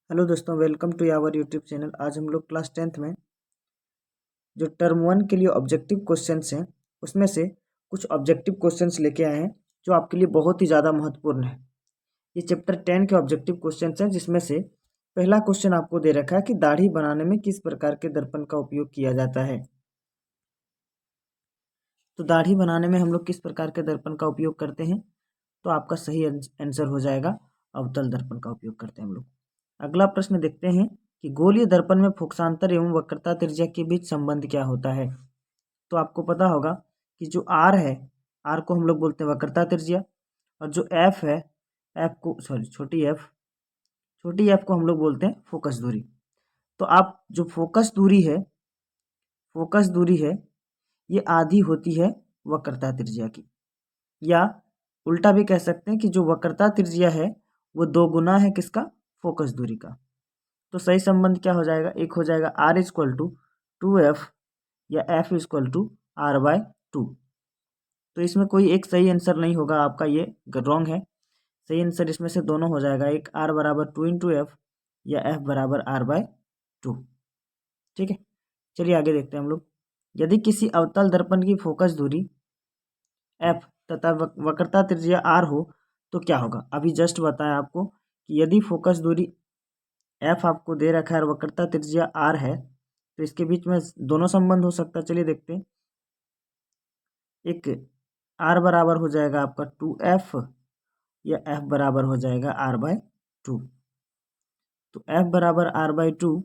Hello दोस्तों, welcome to our YouTube channel. आज हम लोग क्लास 10th में जो टर्म 1 के लिए ऑब्जेक्टिव क्वेश्चंस हैं उसमें से कुछ ऑब्जेक्टिव क्वेश्चंस लेके आए हैं जो आपके लिए बहुत ही ज़्यादा महत्वपूर्ण है। ये चैप्टर 10 के ऑब्जेक्टिव क्वेश्चंस हैं, जिसमें से पहला क्वेश्चन आपको दे रखा है कि दाढ़ी बनाने में किस प्रकार के दर्पण का उपयोग किया जाता है। तो दाढ़ी बनाने में हम लोग किस प्रकार के दर्पण का उपयोग करते हैं, तो आपका सही आंसर हो जाएगा अवतल दर्पण का उपयोग करते हैं हम लोग। अगला प्रश्न देखते हैं कि गोलीय दर्पण में फोकसांतर एवं वक्रता त्रिज्या के बीच संबंध क्या होता है। तो आपको पता होगा कि जो आर है, आर को हम लोग बोलते हैं वक्रता त्रिज्या, और जो एफ है, एफ को छोटी एफ को हम लोग बोलते हैं फोकस दूरी। तो आप जो फोकस दूरी है ये आधी होती है वक्रता त्रिज्या की, या उल्टा भी कह सकते हैं कि जो वक्रता त्रिज्या है वो 2 गुना है किसका, फोकस दूरी का। तो सही संबंध क्या हो जाएगा, एक हो जाएगा आर इक्वल टू 2f या एफ इक्वल टू r/2। तो इसमें कोई एक सही आंसर नहीं होगा आपका, ये रॉन्ग है। सही आंसर इसमें से दोनों हो जाएगा, एक r बराबर 2 × f या f बराबर r/2। ठीक है, चलिए आगे देखते हैं हम लोग। यदि किसी अवतल दर्पण की फोकस दूरी f तथा वक्रता त्रिज्या r हो तो क्या होगा। अभी जस्ट बताया आपको कि यदि फोकस दूरी f आपको दे रखा है और वक्रता त्रिज्या r है तो इसके बीच में दोनों संबंध हो सकता है। चलिए देखते हैं। एक r बराबर हो जाएगा आपका 2f या f बराबर हो जाएगा r/2। तो f बराबर r/2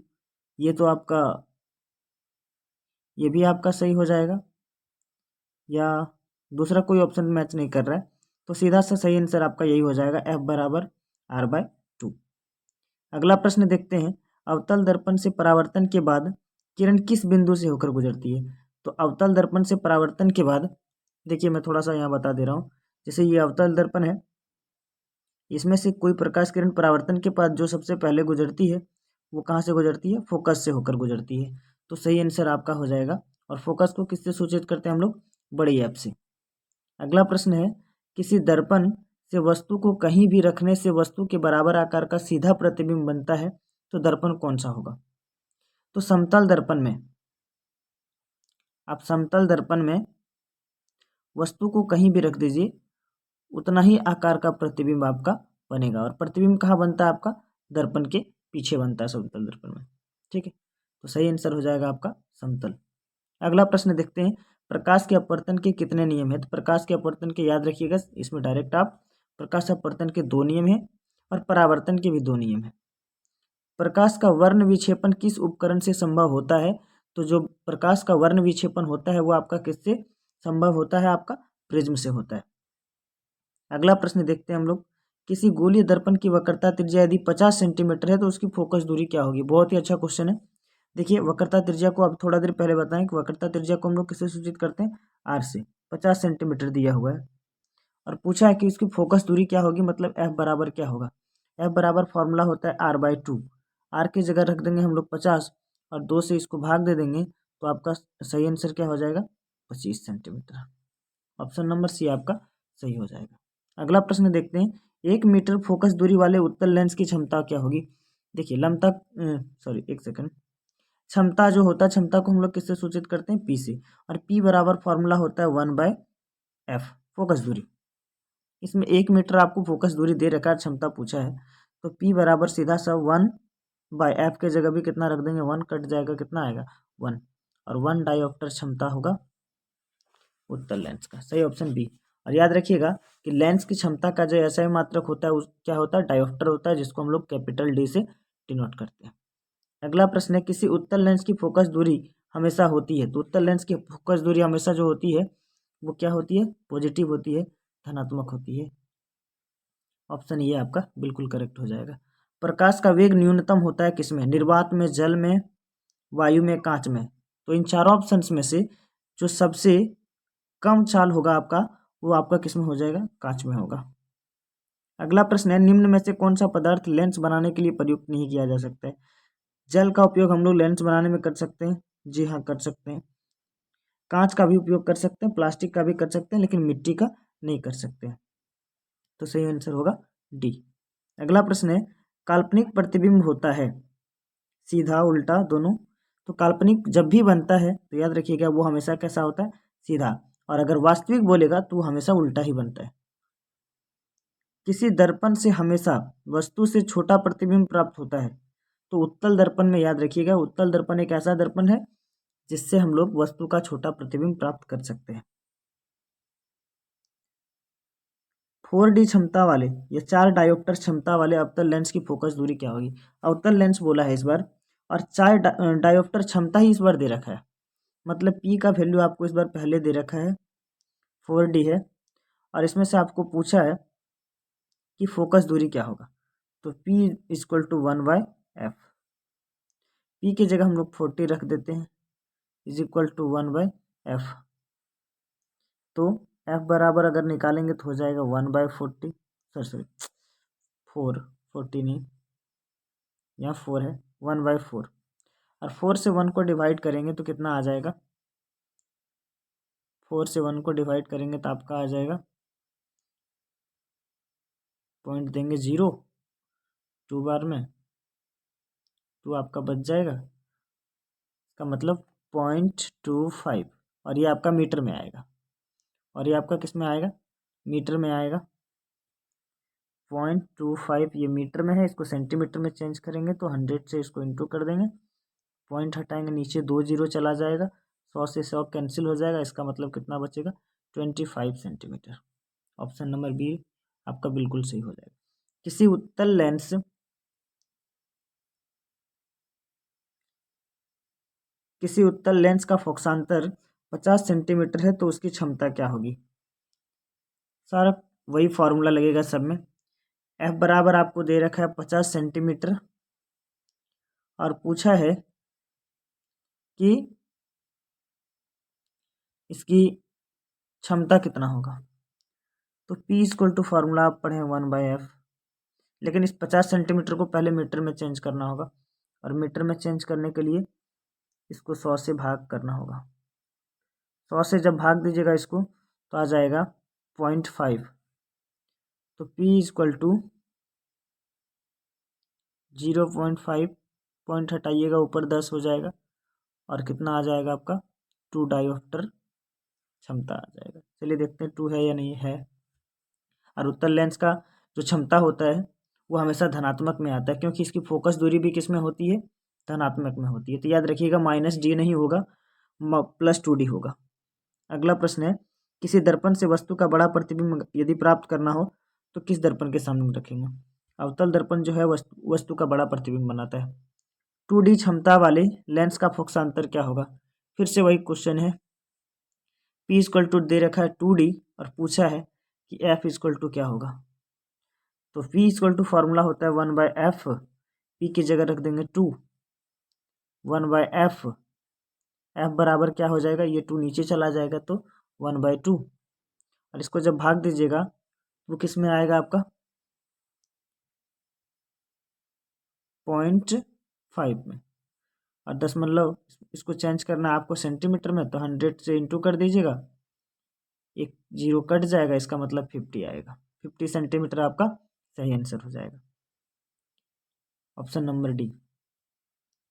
ये तो आपका, ये भी आपका सही हो जाएगा, या दूसरा कोई ऑप्शन मैच नहीं कर रहा है, तो सीधा सा सही आंसर आपका यही हो जाएगा, f बराबर r/2। अगला प्रश्न देखते हैं। अवतल दर्पण से परावर्तन के बाद किरण किस बिंदु से होकर गुजरती है। तो अवतल दर्पण से परावर्तन के बाद, देखिए मैं थोड़ा सा यहाँ बता दे रहा हूँ। जैसे ये अवतल दर्पण है, इसमें से कोई प्रकाश किरण परावर्तन के बाद जो सबसे पहले गुजरती है वो कहाँ से गुजरती है, फोकस से होकर गुजरती है। तो सही आंसर आपका हो जाएगा। और फोकस को किससे सूचित करते हैं हम लोग, बड़ी एफ से। अगला प्रश्न है, किसी दर्पण से वस्तु को कहीं भी रखने से वस्तु के बराबर आकार का सीधा प्रतिबिंब बनता है, तो दर्पण कौन सा होगा। तो समतल दर्पण में, आप समतल दर्पण में वस्तु को कहीं भी रख दीजिए, उतना ही आकार का प्रतिबिंब आपका बनेगा। और प्रतिबिंब कहाँ बनता है आपका, दर्पण के पीछे बनता है समतल दर्पण में। ठीक है, तो सही आंसर हो जाएगा आपका समतल। अगला प्रश्न देखते हैं। प्रकाश के अपवर्तन के कितने नियम है। तो प्रकाश के अपवर्तन के याद रखिएगा, इसमें डायरेक्ट आप प्रकाश अपवर्तन के 2 नियम हैं और परावर्तन के भी 2 नियम हैं। प्रकाश का वर्ण विक्षेपण किस उपकरण से संभव होता है। तो जो प्रकाश का वर्ण विक्षेपण होता है वो आपका किससे संभव होता है, आपका प्रिज्म से होता है। अगला प्रश्न देखते हैं हम लोग। किसी गोलीय दर्पण की वक्रता त्रिज्या यदि 50 सेंटीमीटर है तो उसकी फोकस दूरी क्या होगी। बहुत ही अच्छा क्वेश्चन है। देखिए वक्रता त्रिज्या को अब थोड़ा देर पहले बताएं कि वक्रता त्रिज्या को हम लोग किससे सूचित करते हैं, आर से। 50 सेंटीमीटर दिया हुआ है और पूछा है कि इसकी फोकस दूरी क्या होगी, मतलब एफ बराबर क्या होगा। एफ बराबर फॉर्मूला होता है r/2। आर की जगह रख देंगे हम लोग 50 और 2 से इसको भाग दे देंगे, तो आपका सही आंसर क्या हो जाएगा, 25 सेंटीमीटर। ऑप्शन नंबर सी आपका सही हो जाएगा। अगला प्रश्न देखते हैं। 1 मीटर फोकस दूरी वाले उत्तल लेंस की क्षमता क्या होगी। देखिए एक सेकंड। क्षमता जो होता है, क्षमता को हम लोग किससे सूचित करते हैं, पी से। और पी बराबर फॉर्मूला होता है 1/f, फोकस दूरी। इसमें 1 मीटर आपको फोकस दूरी दे रखा है, क्षमता पूछा है, तो पी बराबर सीधा सा 1/f के जगह भी कितना रख देंगे, 1 कट जाएगा, कितना आएगा 1। और 1 डायोप्टर क्षमता होगा उत्तल लेंस का। सही ऑप्शन बी। और याद रखिएगा कि लेंस की क्षमता का जो एसआई मात्रक होता है क्या होता है, डायोप्टर होता है, जिसको हम लोग कैपिटल डी से डिनोट करते हैं। अगला प्रश्न है। किसी उत्तल लेंस की फोकस दूरी हमेशा होती है। तो उत्तल लेंस की फोकस दूरी हमेशा जो होती है वो क्या होती है, पॉजिटिव होती है, धनात्मक होती है। ऑप्शन ये आपका बिल्कुल करेक्ट हो जाएगा। प्रकाश का वेग न्यूनतम होता है किसमें, निर्वात में, जल में, वायु में, कांच में। तो इन चारों ऑप्शंस में से जो सबसे कम चाल होगा आपका, वो आपका किसमें हो जाएगा, कांच में होगा। अगला प्रश्न है। निम्न में से कौन सा पदार्थ लेंस बनाने के लिए प्रयुक्त नहीं किया जा सकता है। जल का उपयोग हम लोग लेंस बनाने में कर सकते हैं, जी हाँ कर सकते हैं। कांच का भी उपयोग कर सकते हैं, प्लास्टिक का भी कर सकते हैं, लेकिन मिट्टी का नहीं कर सकते हैं। तो सही आंसर होगा डी। अगला प्रश्न है। काल्पनिक प्रतिबिंब होता है सीधा उल्टा दोनों। तो काल्पनिक जब भी बनता है तो याद रखिएगा वो हमेशा कैसा होता है, सीधा। और अगर वास्तविक बोलेगा तो वो हमेशा उल्टा ही बनता है। किसी दर्पण से हमेशा वस्तु से छोटा प्रतिबिंब प्राप्त होता है। तो उत्तल दर्पण में याद रखिएगा, उत्तल दर्पण एक ऐसा दर्पण है जिससे हम लोग वस्तु का छोटा प्रतिबिंब प्राप्त कर सकते हैं। 4D क्षमता वाले या 4 डायोप्टर क्षमता वाले अवतल लेंस की फोकस दूरी क्या होगी। अवतल लेंस बोला है इस बार, और 4 डायोप्टर क्षमता ही इस बार दे रखा है। मतलब पी का वैल्यू आपको इस बार पहले दे रखा है 4D है, और इसमें से आपको पूछा है कि फोकस दूरी क्या होगा। तो P = 1/f। P की जगह हम लोग 40 रख देते हैं, = 1/f। तो f बराबर अगर निकालेंगे तो हो जाएगा 1/40, सॉरी 40 नहीं, यहाँ 4 है, 1/4। और 4 से 1 को डिवाइड करेंगे तो कितना आ जाएगा, 4 से 1 को डिवाइड करेंगे तो आपका आ जाएगा, पॉइंट देंगे 0, 2 बार में 2 आपका बच जाएगा, इसका मतलब 0.25। और ये आपका मीटर में आएगा, और ये आपका किस में आएगा, मीटर में आएगा। 0.25 ये मीटर में है, इसको सेंटीमीटर में चेंज करेंगे तो 100 से इसको इंटू कर देंगे, पॉइंट हटाएंगे नीचे 2 0 चला जाएगा, 100 से 100 कैंसिल हो जाएगा, इसका मतलब कितना बचेगा, 25 सेंटीमीटर। ऑप्शन नंबर बी आपका बिल्कुल सही हो जाएगा। किसी उत्तल लेंस का फोकसांतर 50 सेंटीमीटर है तो उसकी क्षमता क्या होगी। सारा वही फॉर्मूला लगेगा सब में। एफ बराबर आपको दे रखा है 50 सेंटीमीटर, और पूछा है कि इसकी क्षमता कितना होगा। तो P = फॉर्मूला आप पढ़े 1/f, लेकिन इस 50 सेंटीमीटर को पहले मीटर में चेंज करना होगा, और मीटर में चेंज करने के लिए इसको 100 से भाग करना होगा। 100 से जब भाग दीजिएगा इसको तो आ जाएगा 0.5। तो P = 0.5, पॉइंट हटाइएगा ऊपर 10 हो जाएगा, और कितना आ जाएगा आपका 2 डायोप्टर क्षमता आ जाएगा। चलिए देखते हैं 2 है या नहीं है। और उत्तल लेंस का जो क्षमता होता है वो हमेशा धनात्मक में आता है, क्योंकि इसकी फोकस दूरी भी किस में होती है, धनात्मक में होती है। तो याद रखिएगा -d नहीं होगा, +2d होगा। अगला प्रश्न है, किसी दर्पण से वस्तु का बड़ा प्रतिबिंब यदि प्राप्त करना हो तो किस दर्पण के सामने रखेंगे। अवतल दर्पण जो है वस्तु का बड़ा प्रतिबिंब बनाता है। 2D क्षमता वाले लेंस का फोकसांतर क्या होगा। फिर से वही क्वेश्चन है, P = दे रखा है 2D, और पूछा है कि F = क्या होगा। तो P = फॉर्मूला होता है 1/f, P की जगह रख देंगे 2, 1/f। F बराबर क्या हो जाएगा, ये 2 नीचे चला जाएगा तो 1/2, और इसको जब भाग दीजिएगा वो किस में आएगा आपका 0.5 में। और दशमलव इसको चेंज करना है आपको सेंटीमीटर में, तो 100 से इंटू कर दीजिएगा, एक 0 कट जाएगा, इसका मतलब 50 आएगा। 50 सेंटीमीटर आपका सही आंसर हो जाएगा, ऑप्शन नंबर डी।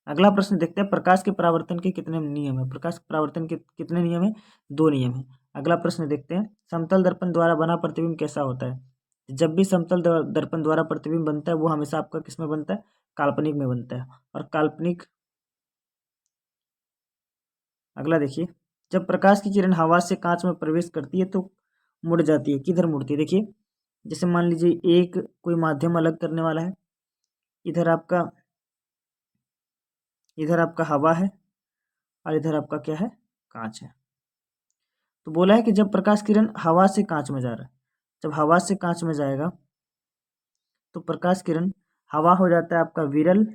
अगला प्रश्न देखते हैं, प्रकाश के परावर्तन के कितने नियम है। प्रकाश के परावर्तन के कितने नियम है, 2 नियम है। अगला प्रश्न देखते हैं, समतल दर्पण द्वारा बना प्रतिबिंब कैसा होता है। जब भी समतल दर्पण द्वारा प्रतिबिंब बनता है वो हमेशा आपका किस में बनता है, काल्पनिक में बनता है। और काल्पनिक, अगला देखिए, जब प्रकाश की किरण हवा से कांच में प्रवेश करती है तो मुड़ जाती है, किधर मुड़ती है। देखिए जैसे मान लीजिए एक कोई माध्यम अलग करने वाला है, इधर आपका हवा है और इधर आपका क्या है, कांच है। तो बोला है कि जब प्रकाश किरण हवा से कांच में जा रहा है, जब हवा से कांच में जाएगा तो प्रकाश किरण हवा हो जाता है आपका विरल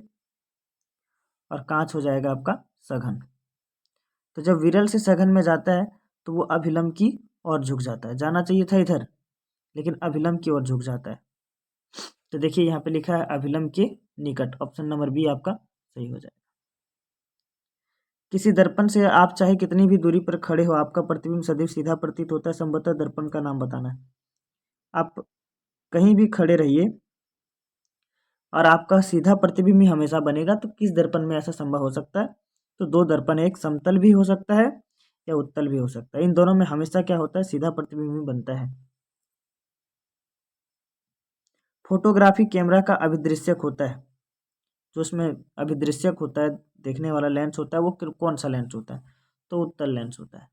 और कांच हो जाएगा आपका सघन। तो जब विरल से सघन में जाता है तो वो अभिलंब की ओर झुक जाता है, जाना चाहिए था इधर लेकिन अभिलंब की ओर झुक जाता है। तो देखिए यहाँ पे लिखा है अभिलंब के निकट, ऑप्शन नंबर बी आपका सही हो जाएगा। किसी दर्पण से आप चाहे कितनी भी दूरी पर खड़े हो आपका प्रतिबिंब सदैव सीधा प्रतीत होता है, संभवतः दर्पण का नाम बताना है। आप कहीं भी खड़े रहिए और आपका सीधा प्रतिबिंब ही हमेशा बनेगा, तो किस दर्पण में ऐसा संभव हो सकता है? तो दो दर्पण, एक समतल भी हो सकता है या उत्तल भी हो सकता है। इन दोनों में हमेशा क्या होता है? सीधा प्रतिबिंब ही बनता है। फोटोग्राफी कैमरा का अभिदृश्यक होता है, जो उसमें अभिदृश्यक होता है, देखने वाला लेंस होता है, वो कौन सा लेंस होता है? तो उत्तल लेंस होता है।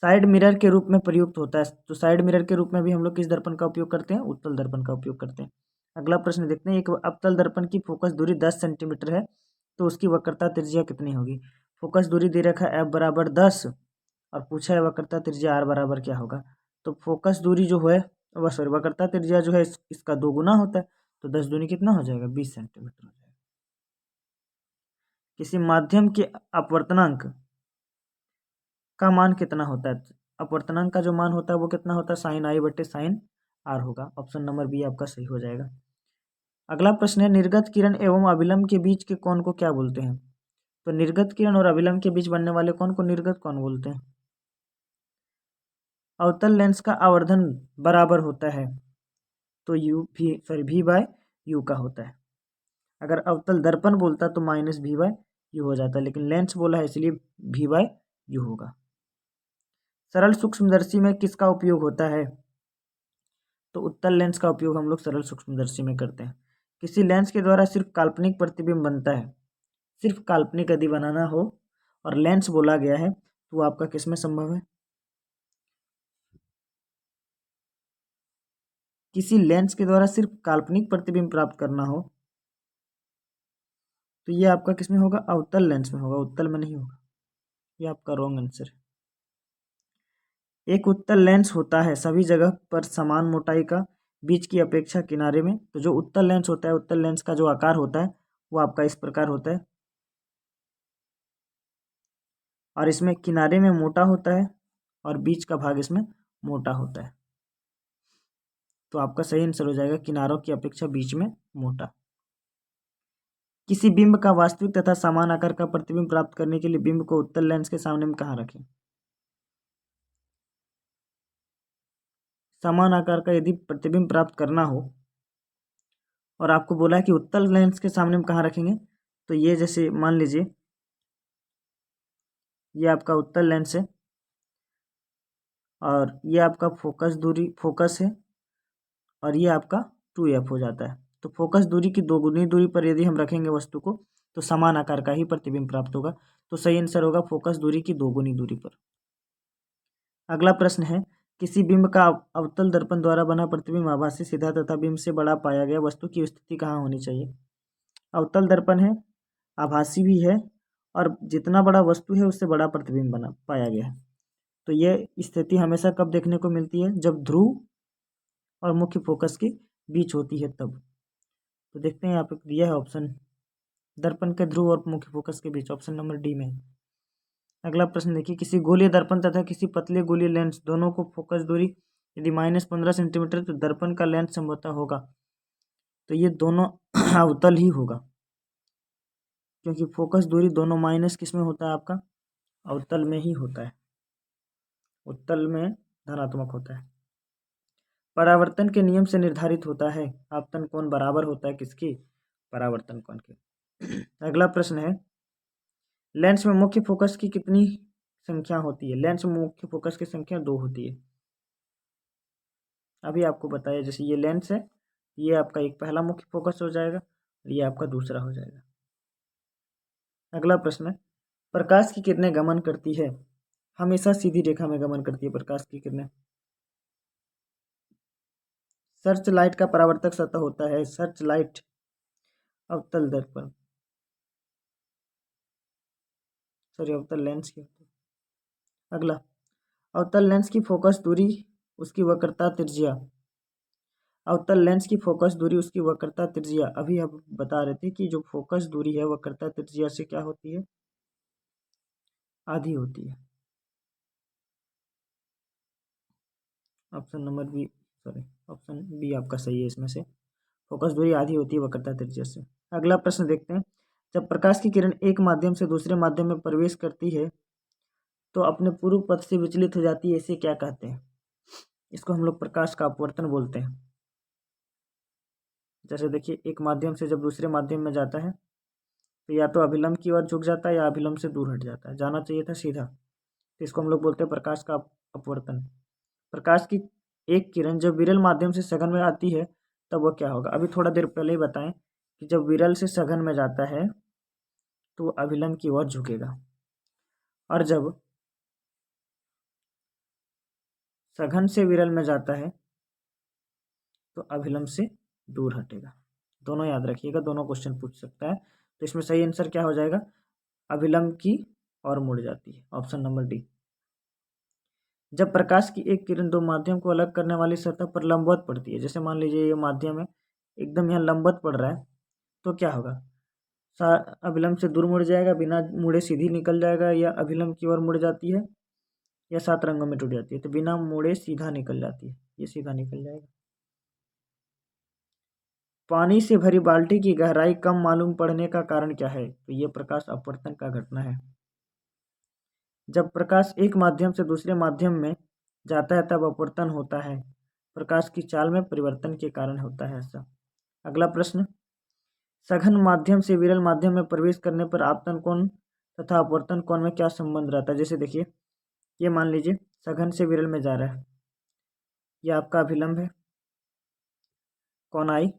साइड मिरर के रूप में प्रयुक्त होता है, तो साइड मिरर के रूप में भी हम लोग किस दर्पण का उपयोग करते हैं? उत्तल दर्पण का उपयोग करते हैं। अगला प्रश्न देखते हैं, एक अवतल दर्पण की फोकस दूरी 10 सेंटीमीटर है, तो उसकी वक्रता त्रिज्या कितनी होगी? फोकस दूरी दे रखा है f बराबर 10 और पूछा है वक्रता त्रिज्या r बराबर क्या होगा। तो फोकस दूरी जो है, वह सॉरी वक्रता त्रिज्या जो है इसका 2 गुना होता है, तो 10 दूनी कितना हो जाएगा? 20 सेंटीमीटर हो जाएगा। किसी माध्यम के अपवर्तनांक का मान कितना होता है? अपवर्तनांक का जो मान होता है वो कितना होता है? साइन आई बटे साइन आर होगा। ऑप्शन नंबर बी आपका सही हो जाएगा। अगला प्रश्न है, निर्गत किरण एवं अभिलंब के बीच के कोण को क्या बोलते हैं? तो निर्गत किरण और अभिलंब के बीच बनने वाले कोण को निर्गत कोण बोलते हैं। अवतल लेंस का आवर्धन बराबर होता है, तो भी बाय यू का होता है। अगर अवतल दर्पण बोलता तो माइनस भी बाय यू हो जाता, लेकिन लेंस बोला है इसलिए भी बाय यू होगा। सरल सूक्ष्मदर्शी में किसका उपयोग होता है? तो उत्तल लेंस का उपयोग हम लोग सरल सूक्ष्मदर्शी में करते हैं। किसी लेंस के द्वारा सिर्फ काल्पनिक प्रतिबिंब बनता है, सिर्फ काल्पनिक यदि बनाना हो और लेंस बोला गया है, तो आपका किसमें संभव है? किसी लेंस के द्वारा सिर्फ काल्पनिक प्रतिबिंब प्राप्त करना हो, तो ये आपका किसमें होगा? अवतल लेंस में होगा, उत्तल में नहीं होगा। ये आपका रॉन्ग आंसर है। एक उत्तल लेंस होता है सभी जगह पर समान मोटाई का, बीच की अपेक्षा किनारे में। तो जो उत्तल लेंस होता है, उत्तल लेंस का जो आकार होता है वो आपका इस प्रकार होता है, और इसमें किनारे में मोटा होता है और बीच का भाग इसमें मोटा होता है। तो आपका सही आंसर हो जाएगा किनारों की अपेक्षा बीच में मोटा। किसी बिंब का वास्तविक तथा समान आकार का प्रतिबिंब प्राप्त करने के लिए बिंब को उत्तल लेंस के सामने में कहाँ रखें? समान आकार का यदि प्रतिबिंब प्राप्त करना हो और आपको बोला है कि उत्तल लेंस के सामने में कहाँ रखेंगे, तो ये जैसे मान लीजिए ये आपका उत्तल लेंस है और ये आपका फोकस है और ये आपका 2f हो जाता है। तो फोकस दूरी की दोगुनी दूरी पर यदि हम रखेंगे वस्तु को, तो समान आकार का ही प्रतिबिंब प्राप्त होगा। तो सही आंसर होगा फोकस दूरी की दोगुनी दूरी पर। अगला प्रश्न है, किसी बिंब का अवतल दर्पण द्वारा बना प्रतिबिंब आभासी सीधा तथा बिंब से बड़ा पाया गया वस्तु की स्थिति कहाँ होनी चाहिए? अवतल दर्पण है, आभासी भी है, और जितना बड़ा वस्तु है उससे बड़ा प्रतिबिंब बना पाया गया है। तो ये स्थिति हमेशा कब देखने को मिलती है? जब ध्रुव और मुख्य फोकस के बीच होती है तब। तो देखते हैं यहाँ पे दिया है ऑप्शन, दर्पण के ध्रुव और मुख्य फोकस के बीच, ऑप्शन नंबर डी में। अगला प्रश्न देखिए, किसी गोलीय दर्पण तथा किसी पतले गोलीय लेंस दोनों को फोकस दूरी यदि -15 सेंटीमीटर, तो दर्पण का लेंस संभवतः होगा, तो ये दोनों अवतल ही होगा, क्योंकि फोकस दूरी दोनों माइनस किस में होता है? आपका अवतल में ही होता है, उत्तल में धनात्मक होता है। परावर्तन के नियम से निर्धारित होता है आपतन कोण बराबर होता है किसकी? परावर्तन कोण के। अगला प्रश्न है, लेंस में मुख्य फोकस की कितनी संख्या होती है? लेंस में मुख्य फोकस की संख्या 2 होती है। अभी आपको बताया, जैसे ये लेंस है, ये आपका एक पहला मुख्य फोकस हो जाएगा और ये आपका दूसरा हो जाएगा। अगला प्रश्न है, प्रकाश की किरणें गमन करती है, हमेशा सीधी रेखा में गमन करती है प्रकाश की किरणें। सर्च लाइट का परावर्तक सतह होता है, सर्च लाइट अवतल दर्पण, सॉरी अवतल लेंस की होती है। अगला, अवतल लेंस की फोकस दूरी उसकी वक्रता त्रिज्या, अवतल लेंस की फोकस दूरी उसकी वक्रता त्रिज्या, अभी हम बता रहे थे कि जो फोकस दूरी है वक्रता त्रिज्या से क्या होती है? आधी होती है। Option number B, sorry option B आपका सही है इसमें से, फोकस दूरी आधी होती है वक्रता त्रिज्या से। अगला प्रश्न देखते हैं, जब प्रकाश की किरण एक माध्यम से दूसरे माध्यम में प्रवेश करती है तो अपने पूर्व पथ से विचलित हो जाती है, इसे क्या कहते हैं? इसको हम लोग प्रकाश का अपवर्तन बोलते हैं। जैसे देखिए, एक माध्यम से जब दूसरे माध्यम में जाता है तो या तो अभिलंब की ओर झुक जाता है या अभिलंब से दूर हट जाता है। जाना चाहिए था सीधा, तो इसको हम लोग बोलते हैं प्रकाश का अपवर्तन। प्रकाश की एक किरण जब विरल माध्यम से सघन में आती है तब वह क्या होगा। अभी थोड़ा देर पहले ही बताएं कि जब विरल से सघन में जाता है तो वो अभिलंब की ओर झुकेगा, और जब सघन से विरल में जाता है तो अभिलंब से दूर हटेगा। दोनों याद रखिएगा, दोनों क्वेश्चन पूछ सकता है। तो इसमें सही आंसर क्या हो जाएगा, अभिलंब की ओर मुड़ जाती है, ऑप्शन नंबर डी। जब प्रकाश की एक किरण दो माध्यम को अलग करने वाली सतह पर लंबवत पड़ती है, जैसे मान लीजिए ये माध्यम है, एकदम यहाँ लंबवत पड़ रहा है, तो क्या होगा, अभिलंब से दूर मुड़ जाएगा, बिना मुड़े सीधी निकल जाएगा, या अभिलंब की ओर मुड़ जाती है, या 7 रंगों में टूट जाती है। तो बिना मुड़े सीधा निकल जाती है, ये सीधा निकल जाएगा। पानी से भरी बाल्टी की गहराई कम मालूम पड़ने का कारण क्या है। तो ये प्रकाश अपवर्तन का घटना है। जब प्रकाश एक माध्यम से दूसरे माध्यम में जाता है तब अपवर्तन होता है, प्रकाश की चाल में परिवर्तन के कारण होता है ऐसा। अगला प्रश्न, सघन माध्यम से विरल माध्यम में प्रवेश करने पर आपतन कोण तथा अपवर्तन कोण में क्या संबंध रहता है। जैसे देखिए, ये मान लीजिए सघन से विरल में जा रहा है, ये आपका अभिलंब है, कोण आई,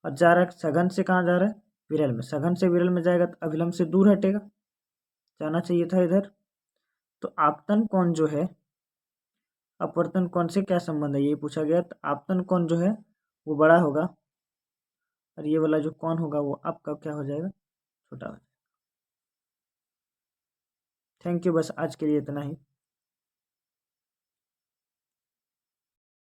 और जा रहा है सघन से कहाँ जा रहा है, विरल में। सघन से विरल में जाएगा तो अभिलंब से दूर हटेगा, जाना चाहिए था इधर। तो आपतन कोण जो है अपवर्तन कोण से क्या संबंध है, ये पूछा गया। तो आपतन कोण जो है वो बड़ा होगा, और ये वाला जो कोण होगा वो आपका क्या हो जाएगा, छोटा हो जाएगा। थैंक यू, बस आज के लिए इतना ही।